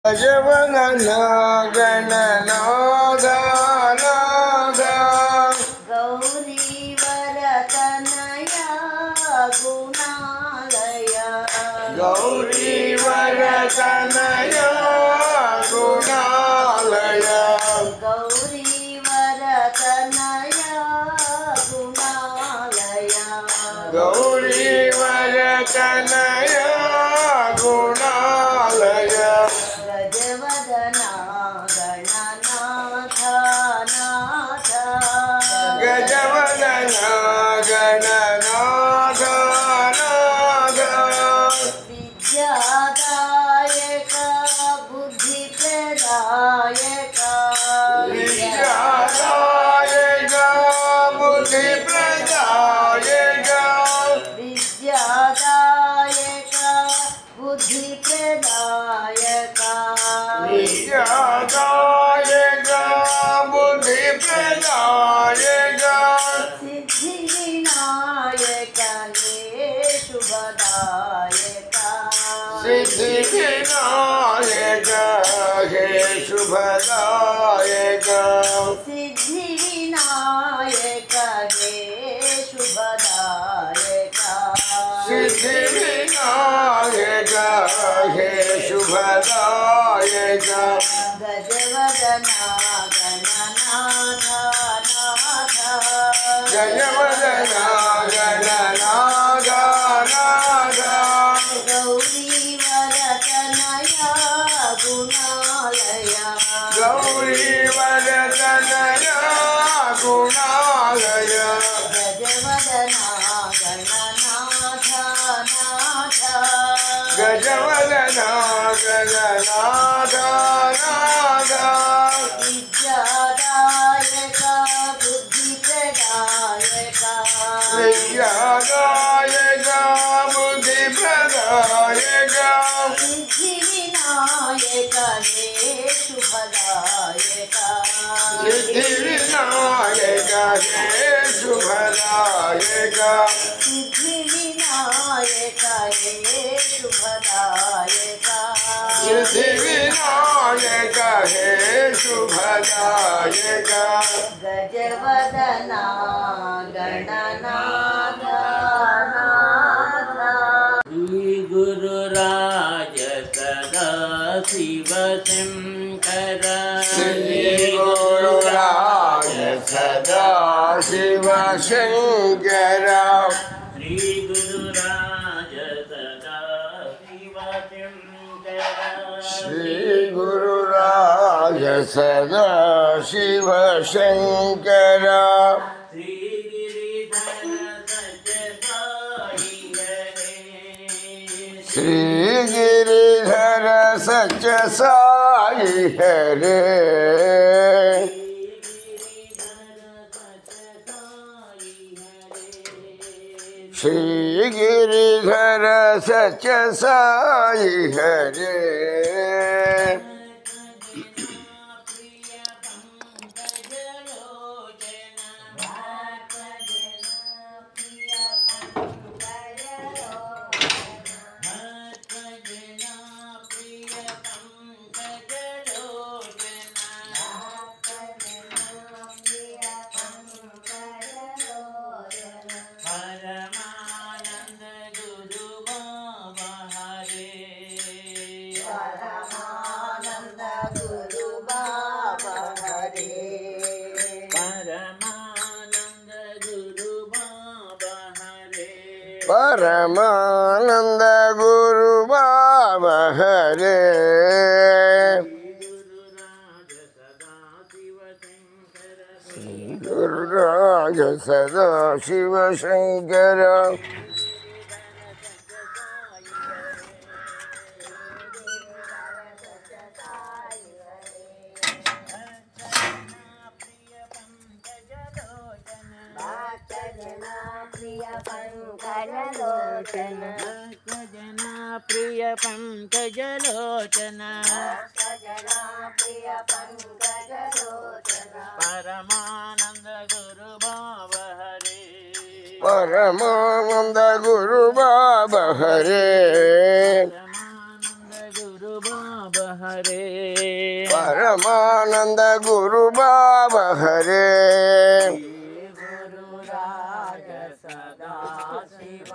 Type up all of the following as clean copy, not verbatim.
गजवदना गणनाथ नाथ गौरीवरतनया गुणालय गौरीवरतनया गुणालय गौरीवरतनया गुणालय गौरीवरतनया गुणालय गजवदना गणनाथ नाथ गजवदना गणनाथ नाथ विद्यादायक बुद्धिप्रदायक विद्यादायक बुद्धिप्रदायक विद्यादायक बुद्धिप्रदायक विद्यादायक बुद्धिप्रदायक सिद्धिविनायक हे शुभदायक सिद्धिविनायक हे शुभदायक सिद्धिविनायक हे शुभदायक सिद्धिविनायक हे शुभदायक गजवदना गणनाथ नाथ गजवदना गणनाथ नाथ गौरीवरतनया गुणालय गौरीवरतनया गुणालय गजवदना गणनाथ नाथ गजवदना गणनाथ नाथ विद्यादायक बुद्धिप्रदायक विद्यादायक बुद्धिप्रदायक सिद्धिविनायक हे शुभदायक सिद्धिविनायक हे शुभदायक सिद्धिविनायक हे शुभदायक सिद्धिविनायक हे शुभदायक गजवदना गणनाथ नाथ श्री गुरुराज सदा शिव शंकर श्री गुरुराज सदा शिव शंकर श्री गुरुराज सदा शिव शंकर श्री गुरुराज सदा शिव शंकर श्री गिरिधर सच साई हरे श्री गिरिधर सच साई हरे श्री गिरिधर सच साई हरे परमानंद गुरु बाबा हरे परमानंद गुरु बाबा हरे परमानंद गुरु बाबा हरे परमानंद गुरु बाबा हरे गुरुराज सदा शिव शंकर जना प्रिय पंकजलोचन परमानंद गुरु बाबा हरे परमानंद गुरु बाबा हरे परमानंद गुरु बाबा हरे परमानंद गुरु बाबा हरे गुरुराज सदा शिव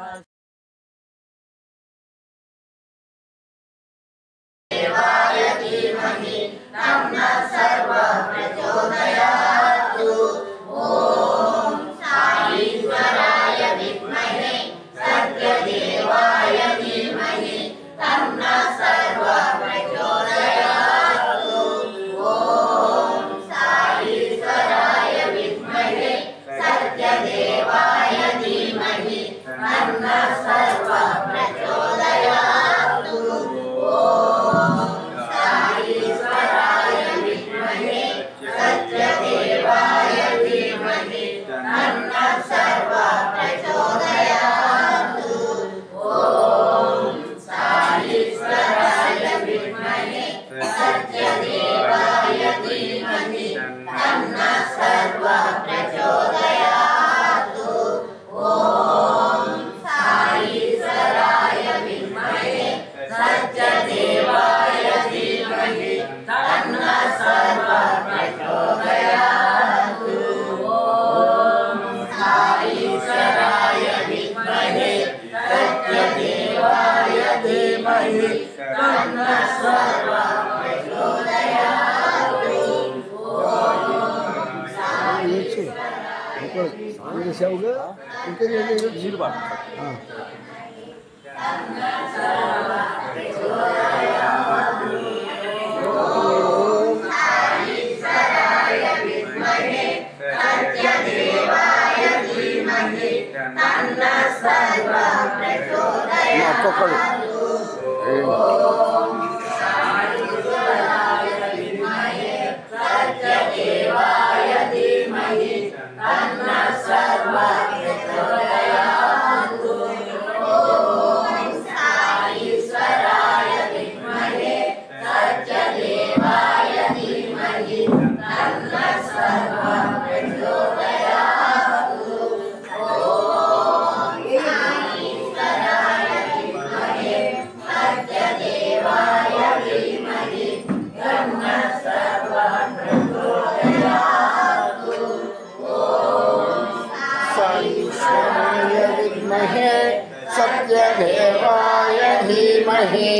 सत्यदेवाय धीमहि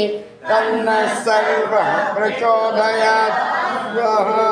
तन्नः सर्वः प्रचोदयात् स्वाहा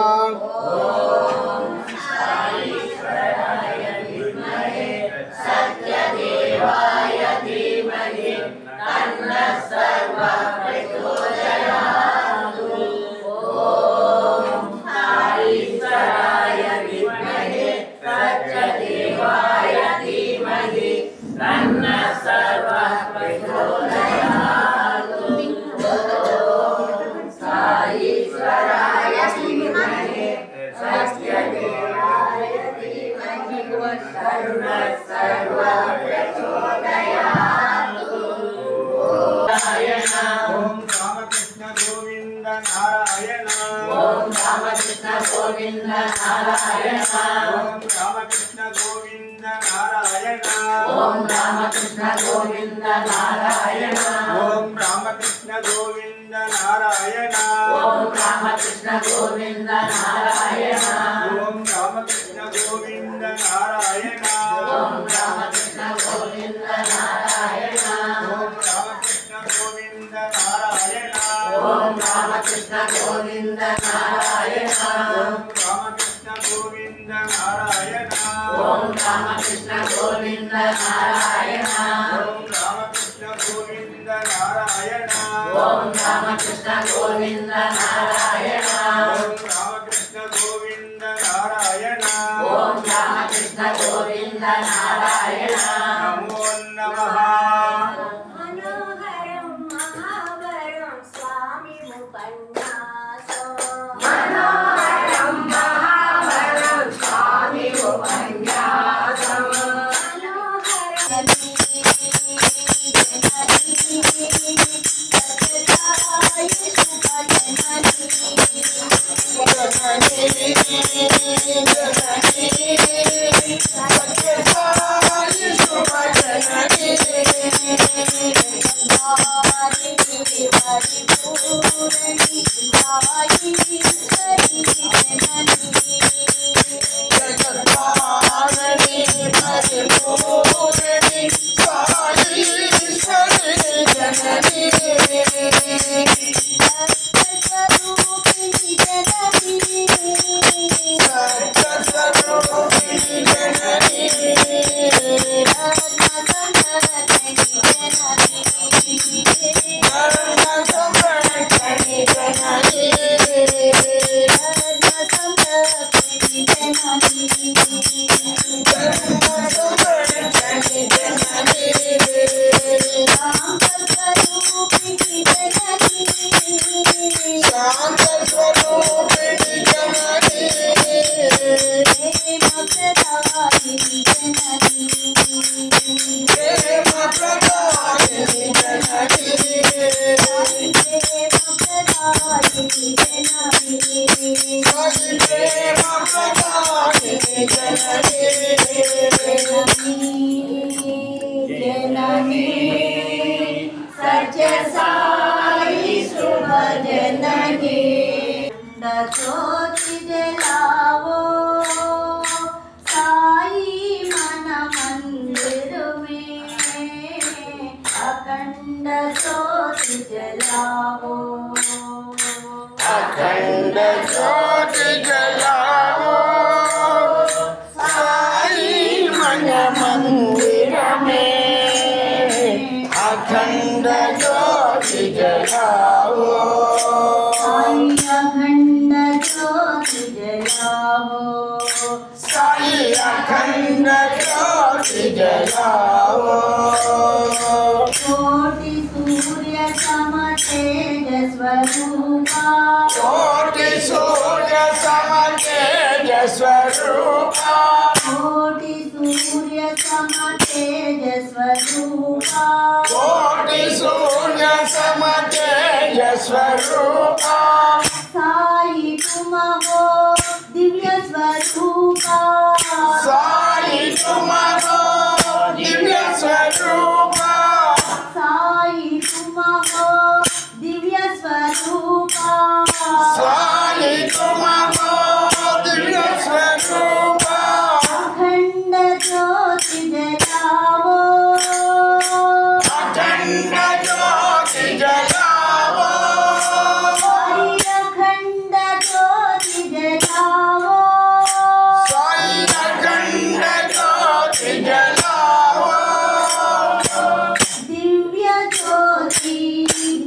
शांत स्वरूपिणी जननी प्रेम प्रदायिनी जननी प्रेम प्रदायिनी जननी प्रेम प्रदायिनी जननी साई प्रेम प्रदायिनी जननी जननी सत्य साई शुभ जननी ज्योति जलाओ साई मन मंदिर में अखंड ज्योति जलाओ अखंड ज्योति जलाओ साई मन मंदिर में अखंड ज्योति जलाओ अखंड ज्योति जलाओ साई अखंड ज्योति जलाओ कोटि सूर्य सम तेज स्वरूपा कोटि सूर्य सम तेज स्वरूपा कोटि सूर्य सम तेज स्वरूपा कोटि सूर्य सम तेज स्वरूपा साई तुम हो दिव्य स्वरूपा साई तुम हो दिव्य स्वरूपा साई तुम हो दिव्य स्वरूपा साई तुम हो दिव्य स्वरूपा अखंड ज्योति जलाओ अखंड ज्योति जलाओ अखंड ज्योति जलाओ साई अखंड ज्योति जलाओ दिव्य ज्योति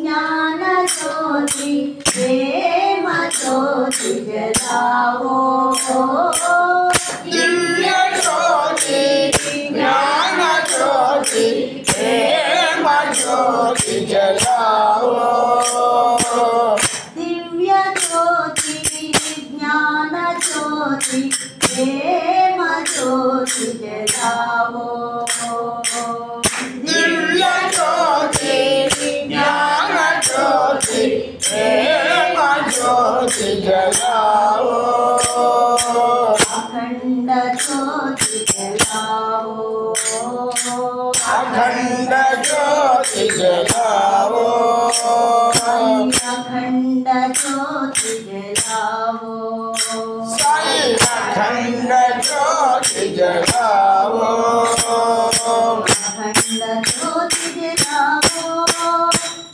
ज्ञान ज्योति प्रेम ज्योति जलाओ दिव्य ज्योति ज्ञान ज्योति प्रेम ज्योति जलाओ दिव्य ज्योति ज्ञान ज्योति प्रेम ज्योति जलाओ दिव्य ज्योति ज्ञान ज्योति प्रेम ज्योति जलाओ अखंड ज्योति जलाओ अखंड ज्योति जलाओ अखंड ज्योति जलाओ साई अखंड ज्योति जलाओ अखंड ज्योति जलाओ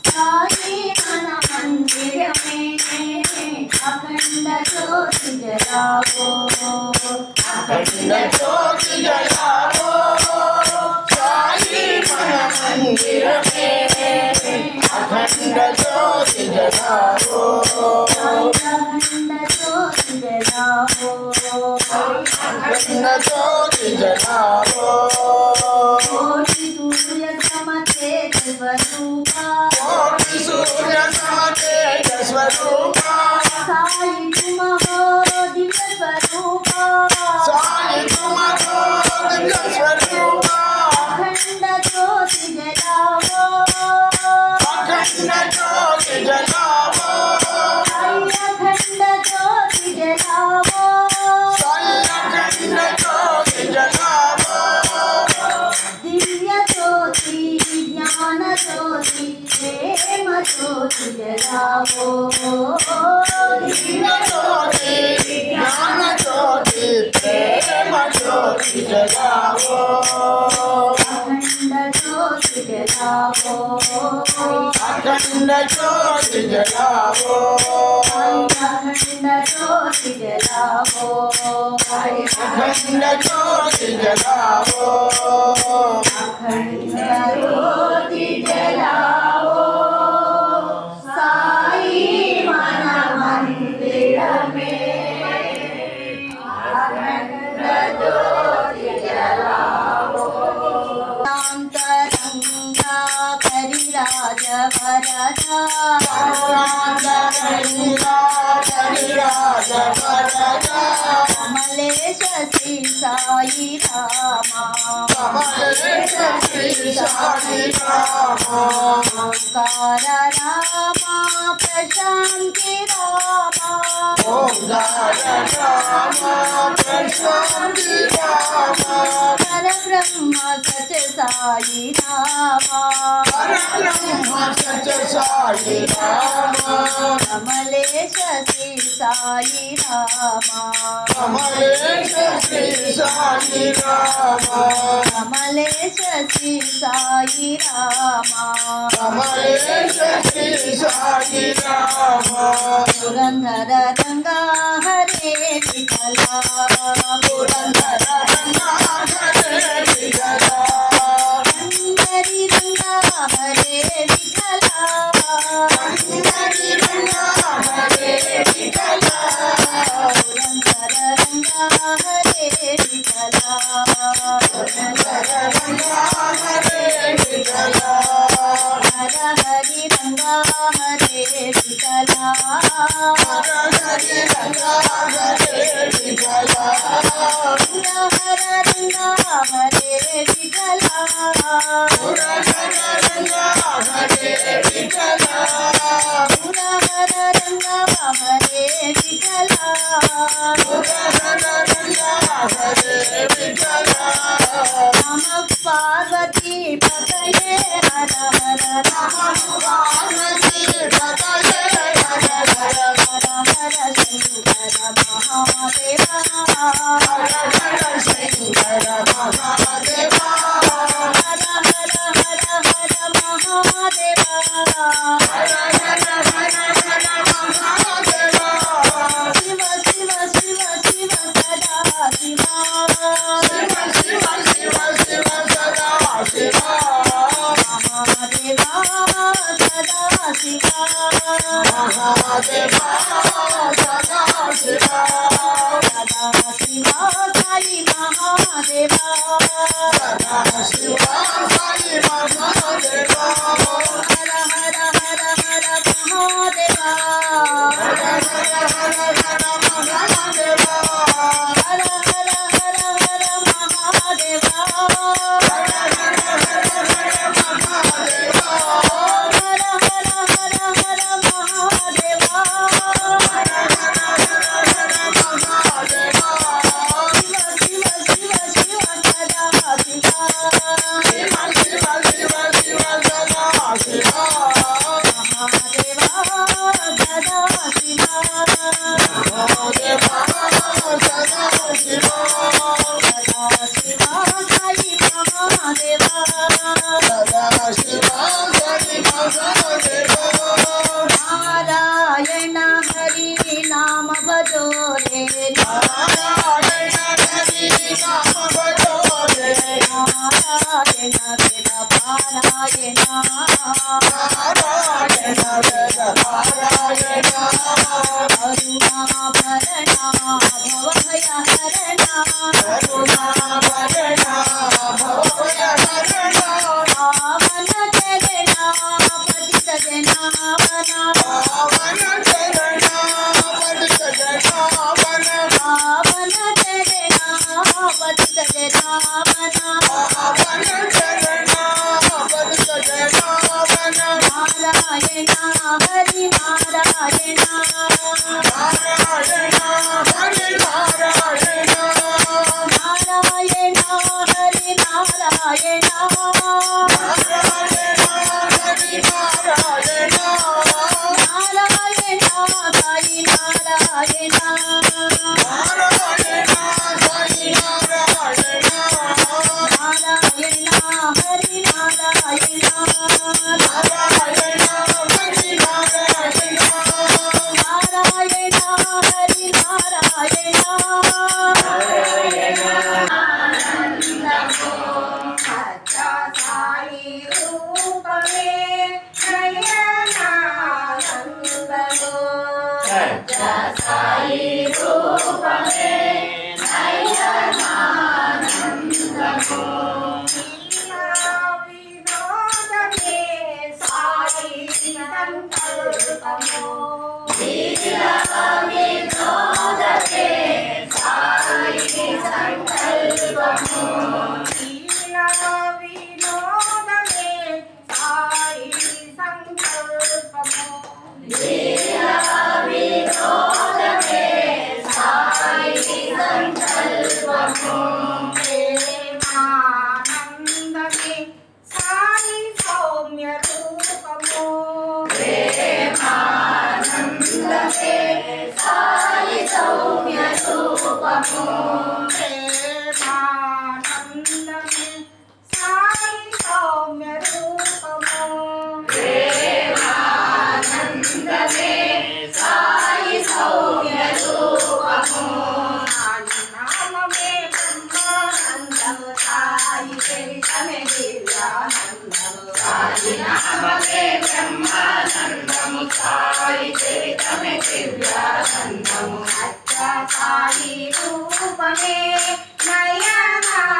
साई मन मंदिर में अखंड ज्योति जलाओ अखंड ज्योति जलाओ साई मन मंदिर में अखंड ज्योति जलाओ अखंड ज्योति जलाओ अखंड ज्योति जलाओ कोटि सूर्य सम तेज स्वरूपा कोटि सूर्य सम तेज स्वरूपा साई तुम हो दिव्य स्वरूपा साई तुम हो दिव्य स्वरूपा अखंड ज्योति जलाओ अखंड ज्योति जलाओ अखंड ज्योति जलाओ साई अखंड ज्योति जलाओ दिव्य ज्योति ज्ञान ज्योति प्रेम ज्योति जलाओ दिव्य ज्योति ज्ञान ज्योति प्रेम ज्योति जलाओ अखंड ज्योति जलाओ अखंड ज्योति जलाओ अखंड ज्योति जलाओ अखंड ज्योति जलाओ अखंड ज्योति जलाओ साई मन मंदिर में अखंड ज्योति जलाओ शांतरंगा परिराज वरदा సాయి రామా కమలేశ శ్రీ సాయి రామా ఓంకార రామా ప్రశాంతి రామా ఓంకార రామా ప్రశాంతి రామా పరబ్రహ్మ సచ సాయి రామా పరబ్రహ్మ సత్య సాయి రామా కమలేశ శ్రీ సాయి రామా కమలేశ శ్రీ సాయి రామా కమలేశ శ్రీ సాయి రామా కమలేశ శ్రీ సాయి రామా పురంధర రంగా హరే విఠల పురంధర రంగా హరే విఠల హరి రంగా హరే విఠల హరి రంగా హరే విఠల పురంధర రంగా హరే విఠల పురంధర రంగా హరే విఠల హర హరి రంగా హరే విఠల హరి రంగా హరే విఠల హర హర రంగా హరే విఠల పురంధర రంగా హరే విఠల హర హర రంగా హరే విఠల పురంధర రంగా హరే విఠల నమః పార్వతీ పతయే హర హర నమః పార్వతీ పతయే హర హర హర హర శంకర మహాదేవ హర హర శంకర మహాదేవ హర హర హర హర మహాదేవ హర హర హర హర మహాదేవ శివ శివ శివ శివ సదా శివ శివ శివ శివ శివ సదా శివ మహాదేవ సదా శివ మహాదేవ సదా శివ సదా శివ సాయి మహాదేవ సదా శివ సాయి మహాదేవ హర హర హర హర మహాదేవ హర హర హర హర మహాదేవ హర హర హర హర మహాదేవ హర హర హర హర మహాదేవ హర హర హర హర మహాదేవ హర హర హర హర మహాదేవ శివ శివ శివ శివ సదా శివ శివ శివ శివ శివ సదా శివ మహాదేవ సదా శివ మహాదేవ సదా శివ సదా శివ సాయి మహాదేవ సదా శివ సాయి మహాదేవ నారాయణ హరి నామ భజోరే నారాయణ హరి నామ భజోరే నారాయణ వేద పారాయణ నారాయణ వేద పారాయణ కరుణాభరణ భవభయ హరణ కరుణాభరణ భవభయహరణ పావన చరణ పతిత జనావన పావన చరణ పతిత జనావన పావన చరణ పతిత జనావన పావన చరణ పతిత జనావన నారాయణ హరి నారాయణ నారాయణ హరి నారాయణ నారాయణ హరి నారాయణ నారాయణ హరి నారాయణ నారాయణ సాయి నారాయణ నారాయణ సాయి నారాయణ నారాయణ హరి నారాయణ నారాయణ హరి నారాయణ నారాయణ హరి నారాయణ సాయి రూపమే నయనానందము సాయి రూపమే నయనానందము వినోదమే సాయి సంకల్పము వినోదమే సాయి సంకల్పము ప్రేమానందమే సాయి సౌమ్య రూపము ప్రేమానందమే సాయి సౌమ్య రూపము ప్రేమానందమే సాయి సౌమ్య రూపము ప్రేమానందమే సాయి సౌమ్య రూపము సాయి నామమే బ్రహ్మానందము సాయి చరితమే దివ్యానందము సాయి నామమే బ్రహ్మానందము సాయి చరితమే దివ్యానందము అచ్చా సాయి రూపమే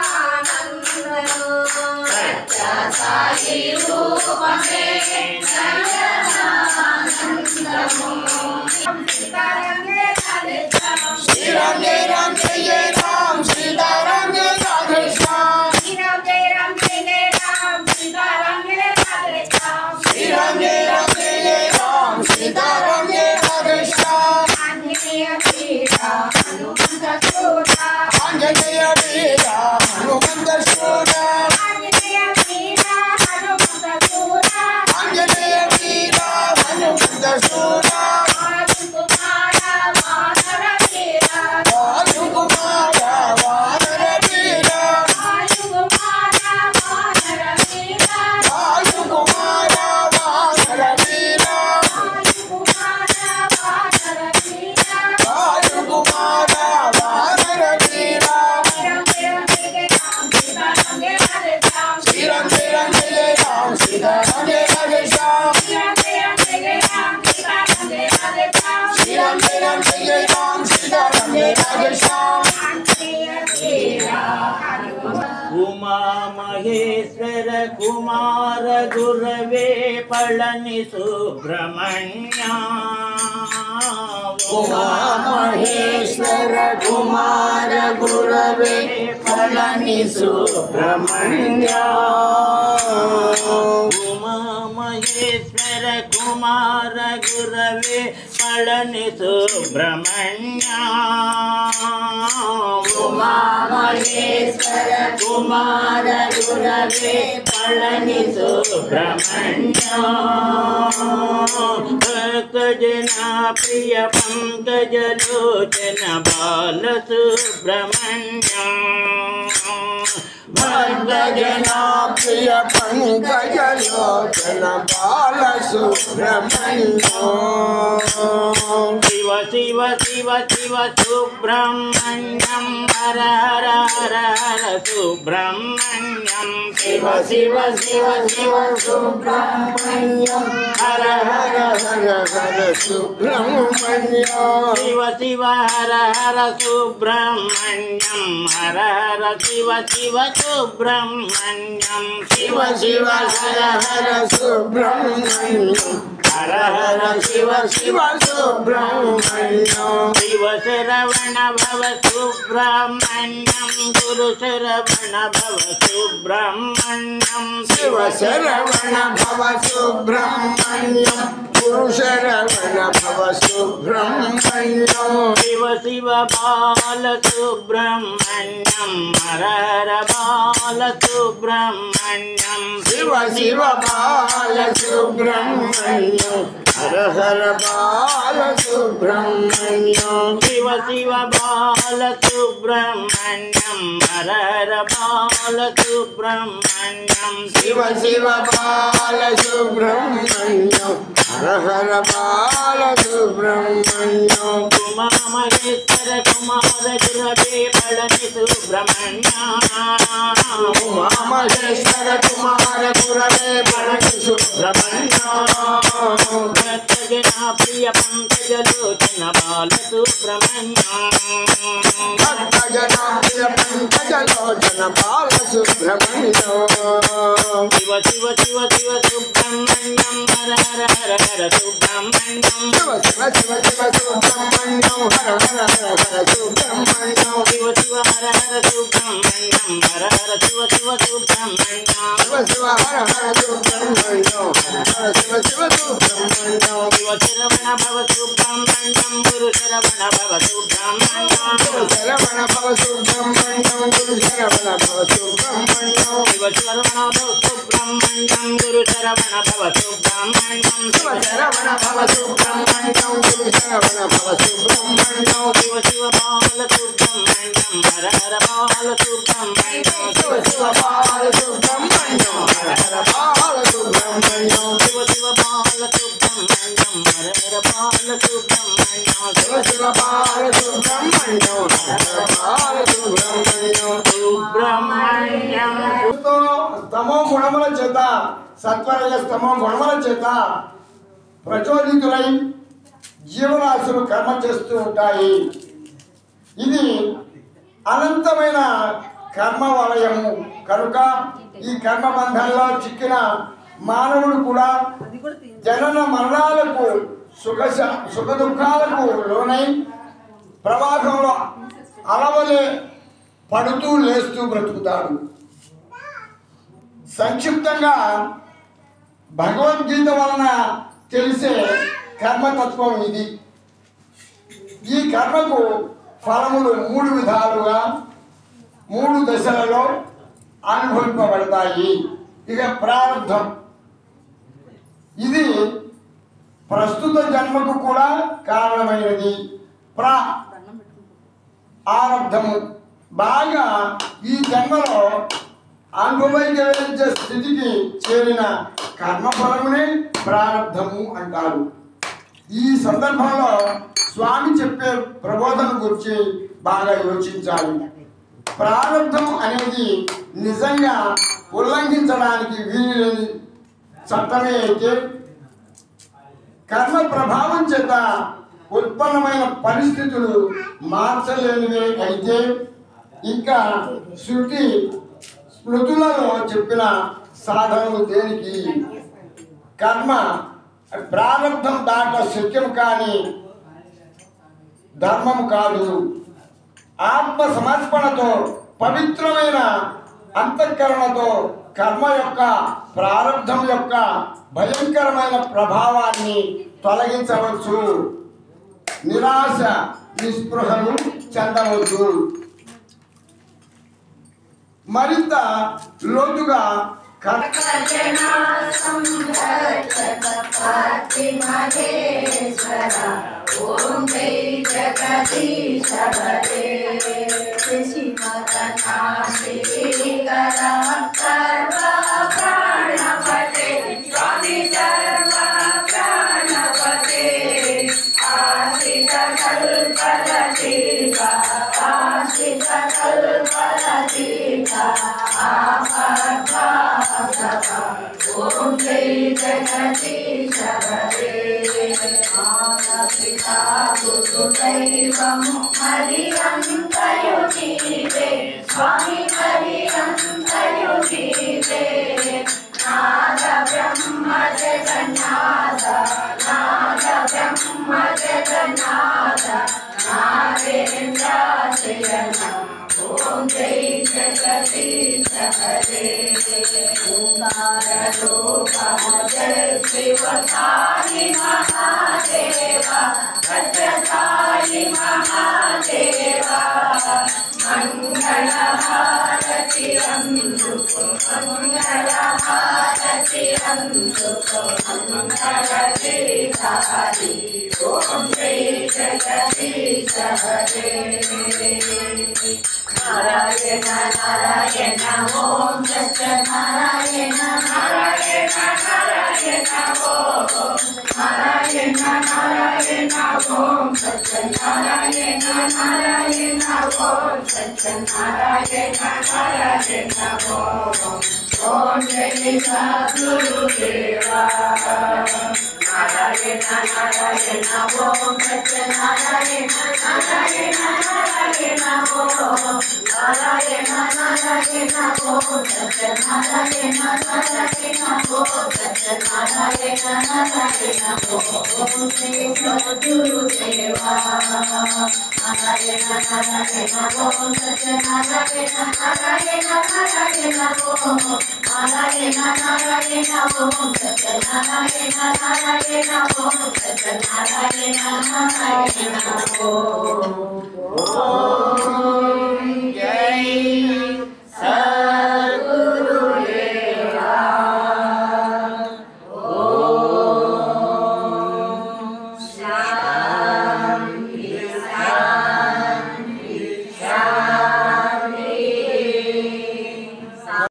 నయనానందము అచ్చా సాయి రూపమే నయనానందము సీతారాం జయ రాధే శ్యామ్ శ్రీరామ్ జయ రామ్ సీతారాం జయ రాధే శ్యామ్ శ్రీరామ్ జయ రామ్ జయ రామ్ సీతారాం జయ రాధే శ్యామ్ శ్రీరామ్ జయ రామ్ జయ రామ్ సీతారాం జయ రాధే శ్యామ్ ఆంజనేయ వీర హనుమంత సూర ఆంజనేయ వీర హనుమంత సూర ఆంజనేయ వీర హనుమంత సూర ఆంజనేయ వీర హనుమంత సూర उमा महेश्वर कुमार गुरवे पळनि सुब्रह्मण्या उमा महेश्वर कुमार गुरवे पळनि सुब्रह्मण्या उमा महेश्वर कुमार गुरवे पळनि सुब्रह्मण्या उमा महेश्वर कुमार गुरवे पळनि सुब्रह्मण्या भक्तजना प्रिय पंकजलोचन बाल सुब्रह्मण्या भक्तजना प्रिय पंकजलोचन बाल सुब्रह्मण्या शिव शिव शिव शिव सुब्रह्मण्यं हर हर हर हर सुब्रह्मण्यं शिव शिव शिव शिव सुब्रह्मण्यं हर हर हर हर सुब्रह्मण्यं शिव शिव हर हर सुब्रह्मण्यं हर हर शिव शिव सुब्रह्मण्यं शिव शिव हर हर सुब्रह्मण्यं हर हर शिव शिव सुब्रह्मण्यं शिव शरवण भव सुब्रह्मण्यं गुरु शरवण भव सुब्रह्मण्यं शिव शरवण भव सुब्रह्मण्यं गुरु शरवण भव सुब्रह्मण्यं शिव शिव बाल सुब्रह्मण्यं हर हर बाल सुब्रह्मण्यं शिव शिव बाल सुब्रह्मण्यं हर हर बाल सुब्रह्मण्यं शिव शिव बाल सुब्रह्मण्यं हर हर बाल सुब्रह्मण्यं शिव शिव बाल सुब्रह्मण्यं हर हर बाल सुब्रह्मण्यं उमा महेश्वर कुमार गुरवे पळनि सुब्रह्मण्या उमा महेश्वर कुमार गुरवे पळनि सुब्रह्मण्या भक्तजना प्रिय पंकजलोचन बाल सुब्रह्मण्या भक्तजना प्रिय पंकज పంకలోచన బాల సుబ్రహ్మణ్యం శివ శివ శివ శివ సుబ్రహ్మణ్యం హర హర హర హర సుబ్రహ్మణ్యం శివ శివ శివ శివ సుబ్రహ్మణ్యం హర హర హర హర సుబ్రహ్మణ్యం శివ శివ హర హర సుబ్రహ్మణ్యం హర హర శివ శివ సుబ్రహ్మణ్యం శివ శివ హర హర సుబ్రహ్మణ్యం హర హర శివ శివ సుబ్రహ్మణ్యం శివ శరవణ భవ సుబ్రహ్మణ్యం గురు శరవణ భవ సుబ్రహ్మణ్యం శివ శరవణ భవ సుబ్రహ్మణ్యం గురు శరవణ భవ సుబ్రహ్మణ్యం శివ శరవణ భవ సుబ్రహ్మణ్యం గురు శరవణ భవ సుబ్రహ్మణ్యం శివ శరవణ భవ సుబ్రహ్మణ్యం గురు శరవణ భవ సుబ్రహ్మణ్యం శివ శివ బాల సుబ్రహ్మణ్యం హర హర బాల సుబ్రహ్మణ్యం శివ శివ బాల సుబ్రహ్మణ్యం హర హర బాల సుబ్రహ్మణ్యం శివ శివ బాల సుబ్రహ్మణ్యం హర హర బాల సుబ్రహ్మణ్యం శివ శివ బాల సుబ్రహ్మణ్యం హర హర బాల సుబ్రహ్మణ్యం సుబ్రహ్మణ్యం తమో గుణముల చేత సత్వరజ తమో గుణముల చేత ప్రచోదితులై జీవరాశులు కర్మ చేస్తూ ఉంటాయి. ఇది అనంతమైన కర్మ వలయము కనుక ఈ కర్మ బంధంలో చిక్కిన మానవుడు కూడా జనన మరణాలకు సుఖ దుఃఖాలకు లోనై ప్రవాహంలో అలవలే పడుతూ లేస్తూ బ్రతుకుతాడు. సంక్షిప్తంగా భగవద్గీత వలన తెలిసే కర్మతత్వం ఇది. ఈ కర్మకు ఫలములు 3 విధాలుగా 3 దశలలో అనుభవింపబడతాయి. ఇక ప్రారంధం ఇది ప్రస్తుత జన్మకు కూడా కారణమైనది. ఆరబ్ధము బాగా ఈ జన్మలో అనుభవించే స్థితికి చేరిన కర్మఫలమునే ప్రారంధము అంటారు. ఈ సందర్భంలో స్వామి చెప్పే ప్రబోధన గురించి బాగా యోచించాలి. ప్రారంధం అనేది నిజంగా ఉల్లంఘించడానికి వీలులేని చట్టమే అయితే కర్మ ప్రభావం చేత ఉత్పన్నమైన పరిస్థితులు మార్చలేనివే అయితే ఇంకా శృతి స్మృతులలో చెప్పిన సాధనలు దేనికి? కర్మ ప్రారంధం దాట శక్యం కాని ధర్మం కాదు. ఆత్మ సమర్పణతో పవిత్రమైన అంతఃకరణతో కర్మ యొక్క ప్రారంధం యొక్క భయంకరమైన ప్రభావాన్ని తొలగించవచ్చు. నిరాశ నిస్పృహలు చెందవద్దు. మరింత లోతుగా ఓం జై జగదీశ హరే శివకథా శ్రీకర సర్వ ప్రాణపతే స్వామి సర్వ ప్రాణపతే ఆశ్రిత కల్పలతీక ఆశ్రిత కల్పలతీక ఓం జై జగదీశ హరే పితా గురు దైవము హరి అంతయు నీవే స్వామి హరి అంతయు నీవే నాద బ్రహ్మ జగన్నాథ నాద బ్రహ్మ జగన్నాథ నాగేంద్రాశయన ఓం జై జగదీశ హరే ఓంకార రూప జయ శివ సాయి మహాదేవ భద్ర సాయి మహాదేవ మంగళ హారతి అందుకో మంగళ హారతి అందుకో మంగళ శ్రీహరి ఓం జై జగదీశ హరే నారాయణ నారాయణ ఓం సత్యనారాయణ నారాయణ నారాయణ ఓం నారాయణ నారాయణ ఓం సత్యనారాయణ నారాయణ ఓం సత్యనారాయణ నారాయణ ఓం జయ గురుదేవా నారాయణ Oh